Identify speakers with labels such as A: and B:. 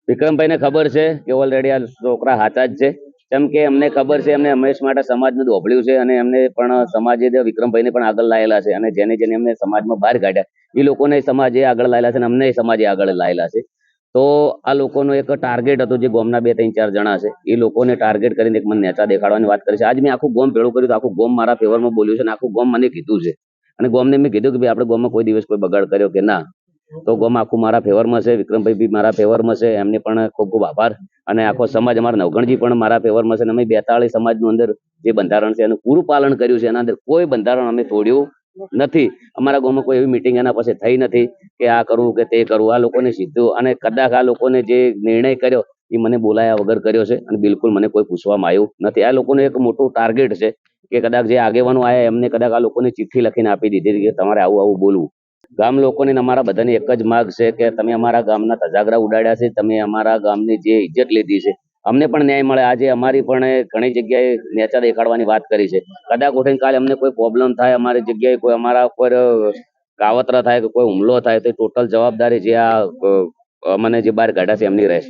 A: વિક્રમભાઈને ખબર છે કે ઓલરેડી આ છોકરા સાચા જ છે. કેમ કે એમને ખબર છે, એમને હંમેશ માટે સમાજનું દોભળ્યું છે અને એમને પણ સમાજે વિક્રમભાઈને પણ આગળ લાયેલા છે અને જેને જેને એમને સમાજમાં બહાર કાઢ્યા એ લોકોને સમાજે આગળ લાયેલા છે અને અમને સમાજે આગળ લાયેલા છે. તો આ લોકોનો એક ટાર્ગેટ હતું, જે ગોમના 2-3-4 જણા છે એ લોકોને ટાર્ગેટ કરીને એક મને નેચા દેખાડવાની વાત કરી છે. આજ મેં આખું ગોમ ભેળું કર્યું, આખું ગોમ મારા ફેવરમાં બોલ્યું છે અને આખું ગોમ મને કીધું છે અને ગોમને મેં કીધું કે ભાઈ આપણે ગોમમાં કોઈ દિવસ કોઈ બગાડ કર્યો કે ના. તો ગોમ આખું મારા ફેવરમાં છે, વિક્રમભાઈ બી મારા ફેવરમાં છે, એમને પણ ખૂબ ખૂબ આભાર. અને આખો સમાજ અમારા નવગણજી પણ મારા ફેવરમાં છે અને અમે 42 સમાજનું અંદર જે બંધારણ છે એનું પૂરું પાલન કર્યું છે. એના અંદર કોઈ બંધારણ અમે તોડ્યું નથી. અમારા ગામમાં કોઈ એવી મિટિંગ એના પાસે થઈ નથી કે આ કરવું કે તે કરવું. આ લોકોને સીધું, અને કદાચ આ લોકોને જે નિર્ણય કર્યો એ મને બોલાયા વગર કર્યો છે અને બિલકુલ મને કોઈ પૂછવામાં આવ્યું નથી. આ લોકોને એક મોટું ટાર્ગેટ છે કે કદાચ જે આગેવાનો આવ્યા એમને કદાચ આ લોકોને ચિઠ્ઠી લખીને આપી દીધી કે તમારે આવું આવું બોલવું. ગામ લોકોને અમારા બધાની એક જ માગ છે કે તમે અમારા ગામના ધજાગરા ઉડાડ્યા છે, તમે અમારા ગામની જે ઇજ્જત લીધી છે, અમને પણ ન્યાય મળે. આજે અમારી પણ ઘણી જગ્યાએ નેચા દેખાડવાની વાત કરી છે. કદાચ ઉઠીને કાલે અમને કોઈ પ્રોબ્લેમ થાય, અમારી જગ્યાએ કોઈ અમારા ઉપર કાવતરા થાય કે કોઈ હુમલો થાય તો ટોટલ જવાબદારી જે આ મને જે બહાર કાઢ્યા છે એમની રહેશે.